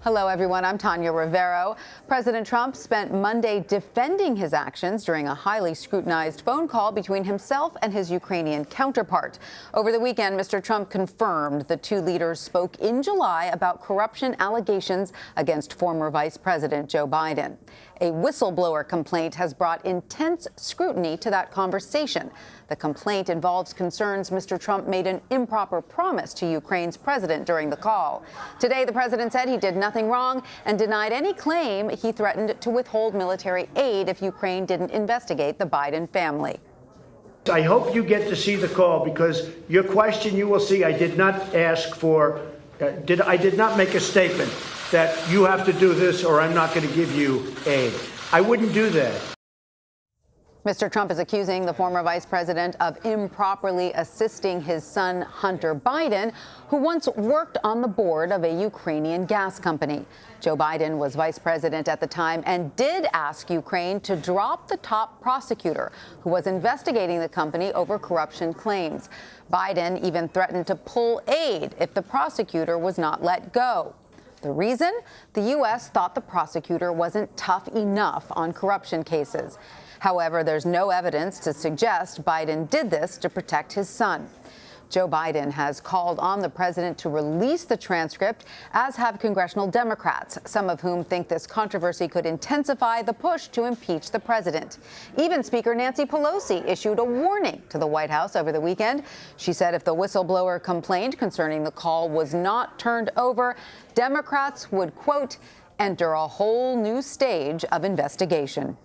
Hello, everyone. I'm Tanya Rivero. President Trump spent Monday defending his actions during a highly scrutinized phone call between himself and his Ukrainian counterpart. Over the weekend, Mr. Trump confirmed the two leaders spoke in July about corruption allegations against former Vice President Joe Biden. A whistleblower complaint has brought intense scrutiny to that conversation. The complaint involves concerns Mr. Trump made an improper promise to Ukraine's president during the call. Today, the president said he did nothing wrong and denied any claim he threatened to withhold military aid if Ukraine didn't investigate the Biden family. I hope you get to see the call, because your question, you will see, I did not ask for, I did not make a statement that you have to do this or I'm not going to give you aid. I wouldn't do that. Mr. Trump is accusing the former vice president of improperly assisting his son, Hunter Biden, who once worked on the board of a Ukrainian gas company. Joe Biden was vice president at the time and did ask Ukraine to drop the top prosecutor who was investigating the company over corruption claims. Biden even threatened to pull aid if the prosecutor was not let go. The reason? The U.S. thought the prosecutor wasn't tough enough on corruption cases. However, there's no evidence to suggest Biden did this to protect his son. Joe Biden has called on the president to release the transcript, as have congressional Democrats, some of whom think this controversy could intensify the push to impeach the president. Even Speaker Nancy Pelosi issued a warning to the White House over the weekend. She said if the whistleblower complaint concerning the call was not turned over, Democrats would, quote, enter a whole new stage of investigation.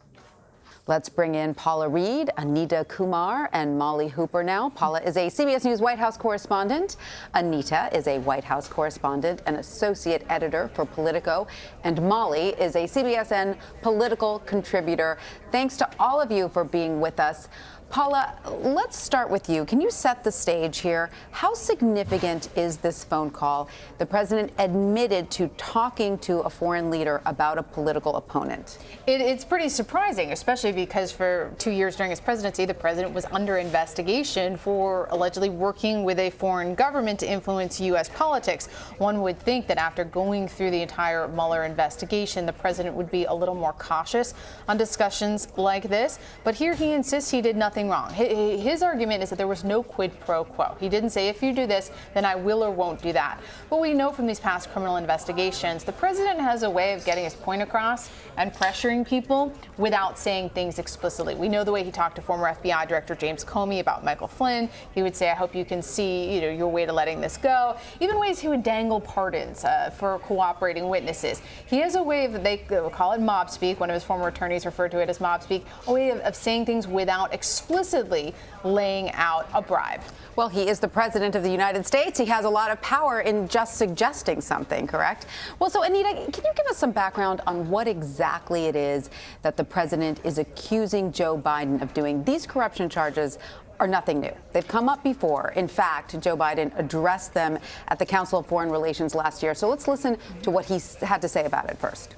Let's bring in Paula Reid, Anita Kumar, and Molly Hooper now. Paula is a CBS News White House correspondent. Anita is a White House correspondent and associate editor for Politico. And Molly is a CBSN political contributor. Thanks to all of you for being with us. Paula, let's start with you. Can you set the stage here? How significant is this phone call? The president admitted to talking to a foreign leader about a political opponent. It's pretty surprising, especially because for 2 years during his presidency, the president was under investigation for allegedly working with a foreign government to influence U.S. politics. One would think that after going through the entire Mueller investigation, the president would be a little more cautious on discussions like this. But here he insists he did nothing wrong. His argument is that there was no quid pro quo. He didn't say, if you do this, then I will or won't do that. But we know from these past criminal investigations, the president has a way of getting his point across and pressuring people without saying things explicitly. We know the way he talked to former FBI Director James Comey about Michael Flynn. He would say, I hope you can see, your way to letting this go. Even ways he would dangle pardons for cooperating witnesses. He has a way of, they call it mob speak. One of his former attorneys referred to it as mob speak, a way of saying things without explicitly laying out a bribe. Well, he is the president of the United States. He has a lot of power in just suggesting something, correct? Well, so Anita, can you give us some background on what exactly it is that the president is accusing Joe Biden of doing? These corruption charges are nothing new. They've come up before. In fact, Joe Biden addressed them at the Council of Foreign Relations last year. So let's listen to what he had to say about it first.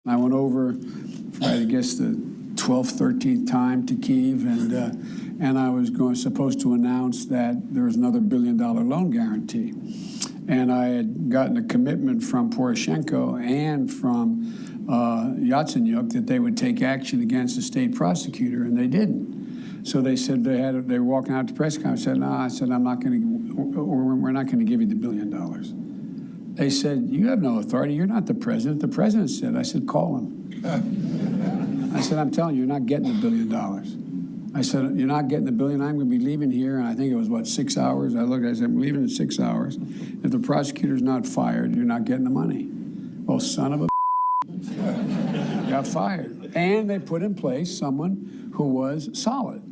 I went over for, I guess, the 12th, 13th time to Kyiv, and I was supposed to announce that there was another $1 billion loan guarantee. And I had gotten a commitment from Poroshenko and from Yatsenyuk that they would take action against the state prosecutor, and they didn't. So they said they were walking out to press conference. I said, no, I said, we're not going to give you the $1 billion. They said, you have no authority. You're not the president. The president said. I said, call him. I said, I'm telling you, you're not getting the $1 billion. I said, you're not getting the $1 billion. I'm going to be leaving here. And I think it was, 6 hours? I looked, I said, I'm leaving in 6 hours. If the prosecutor's not fired, you're not getting the money. Well, son of a got fired. And they put in place someone who was solid.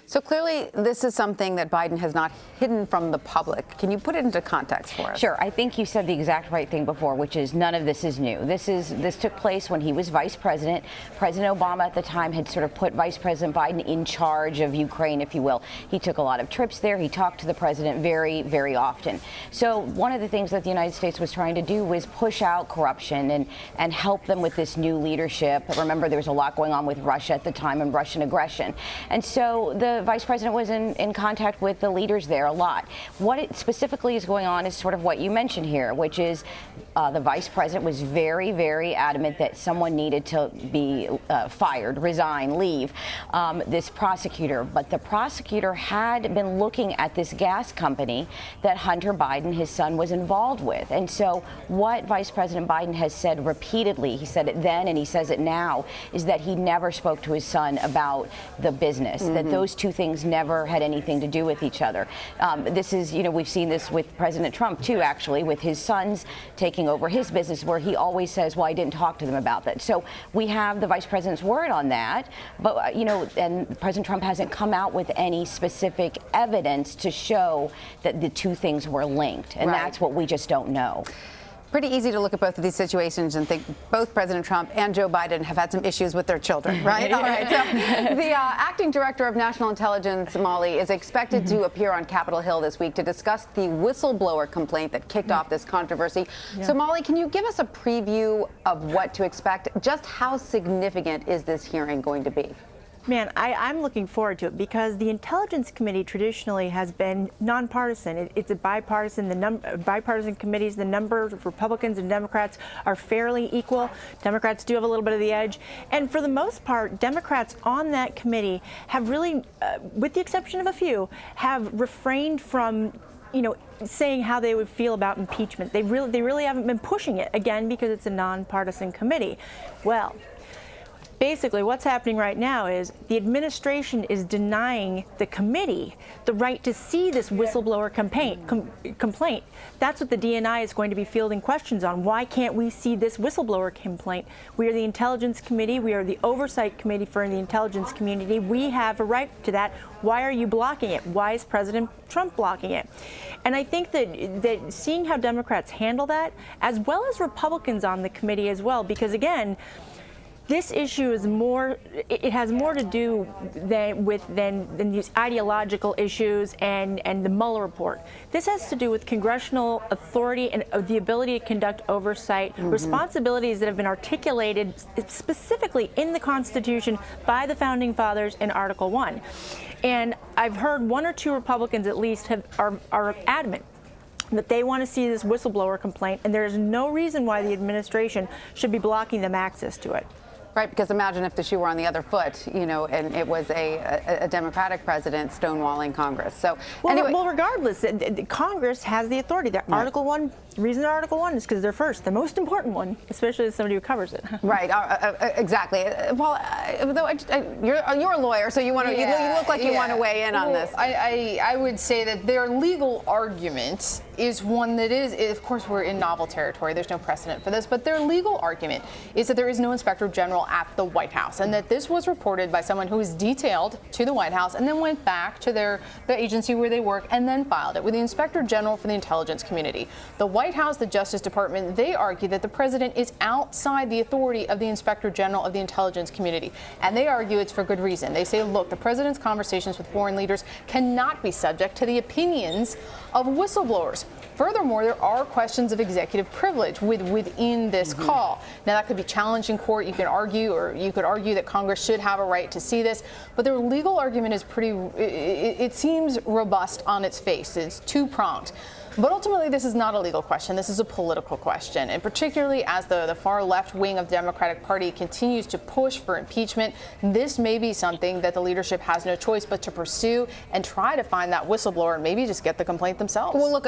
So clearly, this is something that Biden has not hidden from the public. Can you put it into context for us? Sure. I think you said the exact right thing before, which is none of this is new. This took place when he was vice president. President Obama at the time had sort of put Vice President Biden in charge of Ukraine, if you will. He took a lot of trips there. He talked to the president very, very often. So one of the things that the United States was trying to do was push out corruption and help them with this new leadership. Remember, there was a lot going on with Russia at the time and Russian aggression. And so the vice president was in contact with the leaders there a lot. What it specifically is going on is sort of what you mentioned here, which is the vice president was very, very adamant that someone needed to be fired, resign, leave, this prosecutor. But the prosecutor had been looking at this gas company that Hunter Biden, his son, was involved with. And so what Vice President Biden has said repeatedly, he said it then and he says it now, is that he never spoke to his son about the business, that those two things never had anything to do with each other. This is, you know, we've seen this with President Trump, too, actually, with his sons taking over his business, where he always says, well, I didn't talk to them about that. So we have the vice president's word on that. But, you know, and President Trump hasn't come out with any specific evidence to show that the two things were linked. And that's what we just don't know. Pretty easy to look at both of these situations and think both President Trump and Joe Biden have had some issues with their children, right? All right. So the acting director of national intelligence, Molly, is expected to appear on Capitol Hill this week to discuss the whistleblower complaint that kicked off this controversy. So, Molly, can you give us a preview of what to expect? Just how significant is this hearing going to be? Man, I'm looking forward to it because the Intelligence Committee traditionally has been nonpartisan. It's a bipartisan committees. The number of Republicans and Democrats are fairly equal. Democrats do have a little bit of the edge. And for the most part, Democrats on that committee have really, with the exception of a few, have refrained from saying how they would feel about impeachment. They really haven't been pushing it, again, because it's a nonpartisan committee. Well, basically, what's happening right now is the administration is denying the committee the right to see this whistleblower complaint. That's what the DNI is going to be fielding questions on. Why can't we see this whistleblower complaint? We are the Intelligence Committee. We are the Oversight Committee for the intelligence community. We have a right to that. Why are you blocking it? Why is President Trump blocking it? And I think that seeing how Democrats handle that, as well as Republicans on the committee as well, because again, this issue is it has more to do than these ideological issues and the Mueller report. This has to do with congressional authority and the ability to conduct oversight, responsibilities that have been articulated specifically in the Constitution by the Founding Fathers in Article 1. And I've heard one or two Republicans at least are adamant that they want to see this whistleblower complaint, and there is no reason why the administration should be blocking them access to it. Right, because imagine if the shoe were on the other foot, and it was a Democratic president stonewalling Congress. So, anyway. Well, regardless, Congress has the authority. Article 1, the reason they're Article 1 is because they're first, the most important one, especially as somebody who covers it. Right, exactly. Paul, you're a lawyer, so you look like you want to weigh in on this. I would say that their legal argument is one that is, of course, we're in novel territory. There's no precedent for this, but their legal argument is that there is no Inspector General at the White House, and that this was reported by someone who was detailed to the White House and then went back to the agency where they work and then filed it with the Inspector General for the intelligence community. The White House, the Justice Department, they argue that the president is outside the authority of the Inspector General of the intelligence community, and they argue it's for good reason. They say, look, the president's conversations with foreign leaders cannot be subject to the opinions of whistleblowers. Furthermore, there are questions of executive privilege within this call. Now, that could be challenged in court. You could argue that Congress should have a right to see this, but their legal argument is it seems robust on its face. It's two-pronged. But ultimately, this is not a legal question. This is a political question. And particularly as the far left wing of the Democratic Party continues to push for impeachment, this may be something that the leadership has no choice but to pursue and try to find that whistleblower and maybe just get the complaint themselves. Well, look,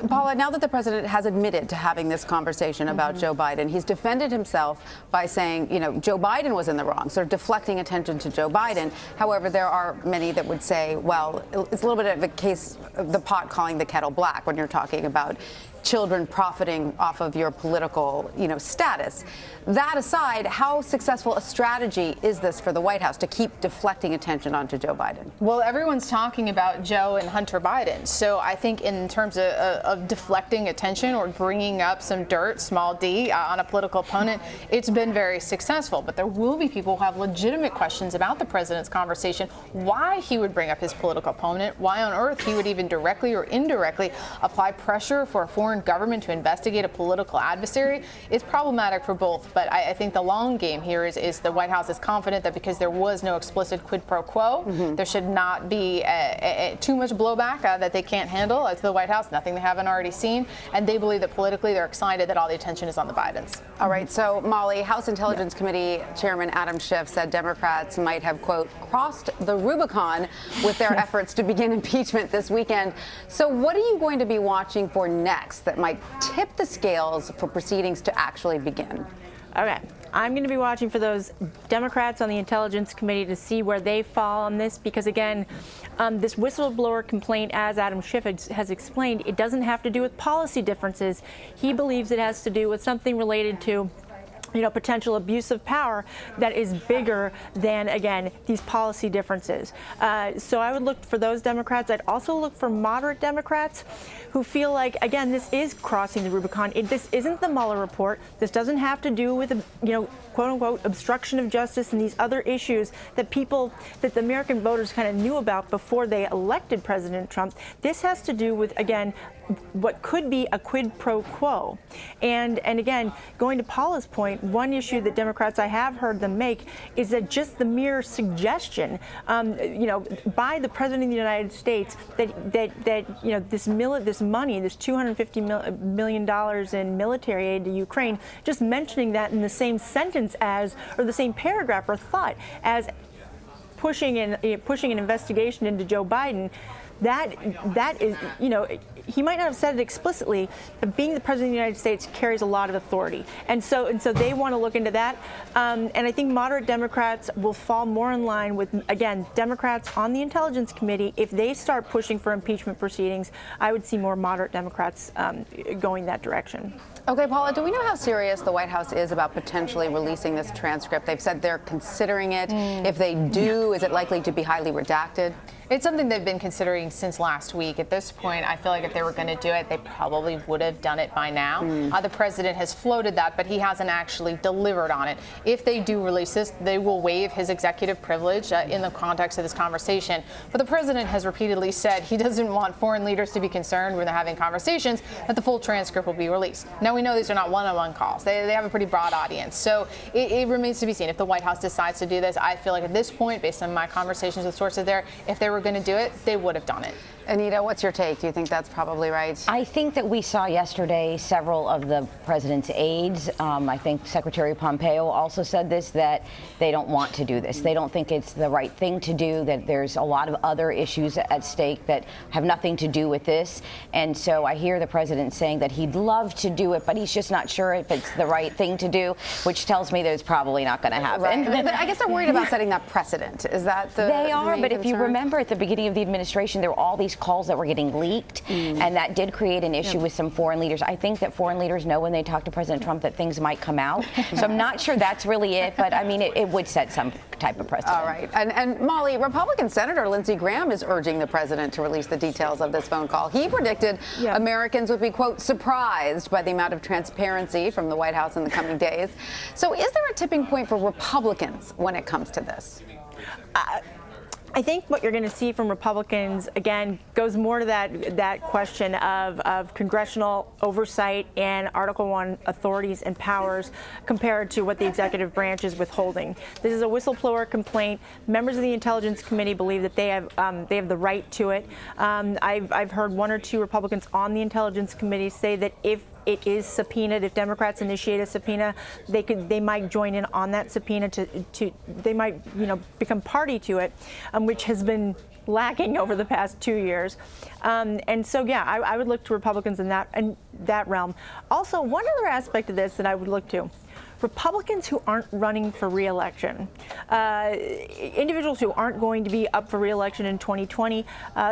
Paula, now that the president has admitted to having this conversation about Joe Biden, he's defended himself by saying, Joe Biden was in the wrong, sort of deflecting attention to Joe Biden. However, there are many that would say, well, it's a little bit of a case of the pot calling the kettle black when you're talking about children profiting off of your political, status. That aside, how successful a strategy is this for the White House to keep deflecting attention onto Joe Biden? Well, everyone's talking about Joe and Hunter Biden. So I think in terms of deflecting attention or bringing up some dirt, small d, on a political opponent, it's been very successful. But there will be people who have legitimate questions about the president's conversation, why he would bring up his political opponent, why on earth he would even directly or indirectly apply pressure for a foreign foreign government to investigate a political adversary is problematic for both. But I think the long game here is the White House is confident that because there was no explicit quid pro quo, there should not be too much blowback that they can't handle to the White House, nothing they haven't already seen. And they believe that politically they're excited that all the attention is on the Bidens. All right. So, Molly, House Intelligence Committee Chairman Adam Schiff said Democrats might have, quote, crossed the Rubicon with their efforts to begin impeachment this weekend. So what are you going to be watching for next that might tip the scales for proceedings to actually begin? Okay. I'm going to be watching for those Democrats on the Intelligence Committee to see where they fall on this, because, again, this whistleblower complaint, as Adam Schiff has explained, it doesn't have to do with policy differences. He believes it has to do with something related to potential abuse of power that is bigger than, again, these policy differences. So I would look for those Democrats. I'd also look for moderate Democrats who feel like, again, this is crossing the Rubicon. This isn't the Mueller report. This doesn't have to do with, quote unquote, obstruction of justice and these other issues that the American voters kind of knew about before they elected President Trump. This has to do with, again, what could be a quid pro quo. And again, going to Paula's point, one issue that Democrats, I have heard them make, is that just the mere suggestion, by the President of the United States that this money, this $250 million in military aid to Ukraine, just mentioning that in the same sentence as, or the same paragraph or thought as pushing an investigation into Joe Biden, that is, he might not have said it explicitly, but being the President of the United States carries a lot of authority. And so they want to look into that. And I think moderate Democrats will fall more in line with, again, Democrats on the Intelligence Committee. If they start pushing for impeachment proceedings, I would see more moderate Democrats going that direction. Okay, Paula, do we know how serious the White House is about potentially releasing this transcript? They've said they're considering it. If they do, is it likely to be highly redacted? It's something they've been considering since last week. At this point, I feel like if they were going to do it, they probably would have done it by now. The president has floated that, but he hasn't actually delivered on it. If they do release this, they will waive his executive privilege in the context of this conversation. But the president has repeatedly said he doesn't want foreign leaders to be concerned when they're having conversations that the full transcript will be released. Now, we know these are not one-on-one calls. They have a pretty broad audience. So it remains to be seen. If the White House decides to do this, I feel like at this point, based on my conversations with sources there, if they were going to do it, they would have done it. Anita, what's your take? Do you think that's probably right? I think that we saw yesterday several of the president's aides. I think Secretary Pompeo also said this, that they don't want to do this. They don't think it's the right thing to do, that there's a lot of other issues at stake that have nothing to do with this. And so I hear the president saying that he'd love to do it, but he's just not sure if it's the right thing to do, which tells me that it's probably not going to happen. Right. I guess they're worried about setting that precedent. Is that the They are, main but if you concern? remember at the beginning of the administration, there were all these calls that were getting leaked, and that did create an issue with some foreign leaders. I think that foreign leaders know when they talk to President Trump that things might come out. So I'm not sure that's really it, but I mean, it would set some type of precedent. All right. And Molly, Republican Senator Lindsey Graham is urging the president to release the details of this phone call. He predicted Americans would be, quote, surprised by the amount of transparency from the White House in the coming days. So is there a tipping point for Republicans when it comes to this? I think what you're going to see from Republicans, again, goes more to that question of congressional oversight and Article 1 authorities and powers compared to what the executive branch is withholding. This is a whistleblower complaint. Members of the Intelligence Committee believe that they have the right to it. I've heard one or two Republicans on the Intelligence Committee say that if it is subpoenaed, if Democrats initiate a subpoena, they might join in on that subpoena they might become party to it, which has been lacking over the past 2 years. And so, I would look to Republicans in that realm. Also, one other aspect of this that I would look to, Republicans who aren't running for re-election, individuals who aren't going to be up for re-election in 2020,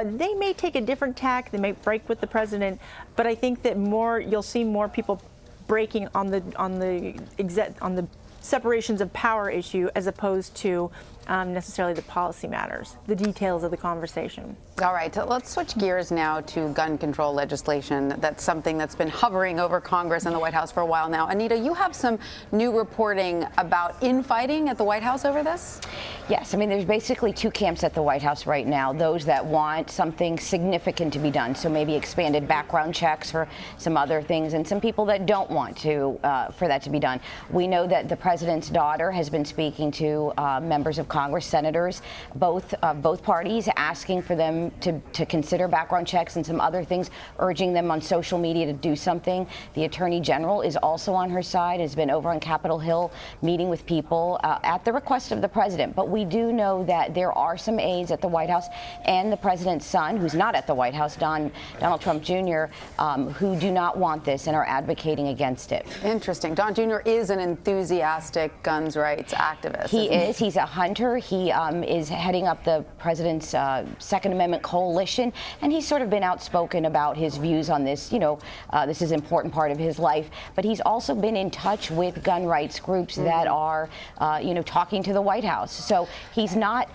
they may take a different tack. They may break with the president, but I think that you'll see more people breaking on the separations of power issue as opposed to necessarily the policy matters, the details of the conversation. All right, so let's switch gears now to gun control legislation. That's something that's been hovering over Congress and the White House for a while now. Anita, you have some new reporting about infighting at the White House over this? Yes, I mean, there's basically two camps at the White House right now. Those that want something significant to be done, so maybe expanded background checks for some other things, and some people that don't want to for that to be done. We know that the president's daughter has been speaking to members of Congress, senators, both parties, asking for them to consider background checks and some other things, urging them on social media to do something. The Attorney General is also on her side, has been over on Capitol Hill meeting with people at the request of the president. But we do know that there are some aides at the White House and the president's son, who's not at the White House, Donald Trump Jr., who do not want this and are advocating against it. Interesting. Don Jr. is an enthusiastic guns rights activist. He is. He's a hunter. He is heading up the president's Second Amendment coalition, and he's sort of been outspoken about his views on this. You know, this is an important part of his life. But he's also been in touch with gun rights groups that are, talking to the White House. So he's not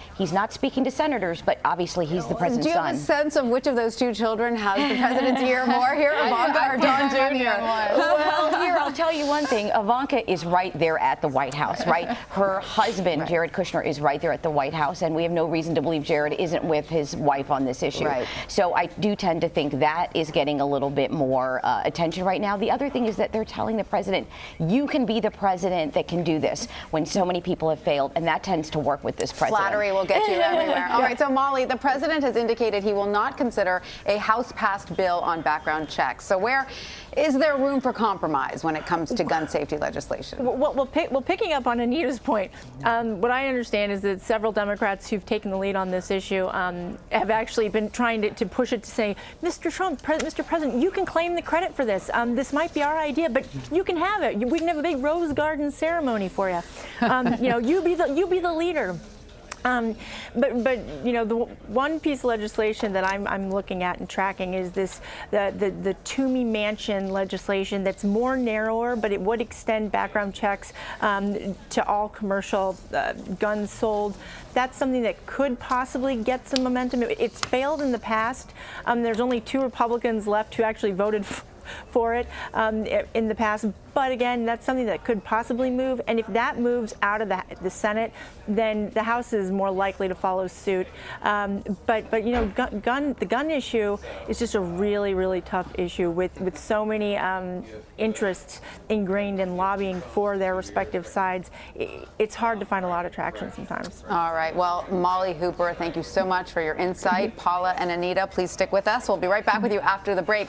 speaking to senators, but obviously he's the president's son. Do you have a sense of which of those two children has the president's ear more here, Ivanka or Don Jr.? Well, here, I'll tell you one thing. Ivanka is right there at the White House, right? Her husband, Jared Kushner, is right there at the White House, and we have no reason to believe Jared isn't with his wife on this issue. Right. So I do tend to think that is getting a little bit more attention right now. The other thing is that they're telling the president, you can be the president that can do this when so many people have failed, and that tends to work with this president. Flattery will get you everywhere. All right, so Molly, the president has indicated he will not consider a House-passed bill on background checks. So where is there room for compromise when it comes to gun safety legislation? Well, picking up on Anita's point, what I understand is that several Democrats who've taken the lead on this issue have actually been trying to push it to say, Mr. Trump, Mr. President, you can claim the credit for this. This might be our idea, but you can have it. We can have a big Rose Garden ceremony for you. You be the leader. But the one piece of legislation that I'm looking at and tracking is the Toomey Mansion legislation that's more narrower, but it would extend background checks to all commercial guns sold. That's something that could possibly get some momentum. It's failed in the past. There's only 2 Republicans left who actually voted for it in the past. But again, that's something that could possibly move. And if that moves out of the Senate, then the House is more likely to follow suit. But the gun issue is just a really, really tough issue with so many interests ingrained in lobbying for their respective sides. It's hard to find a lot of traction sometimes. All right. Well, Molly Hooper, thank you so much for your insight. Paula and Anita, please stick with us. We'll be right back with you after the break.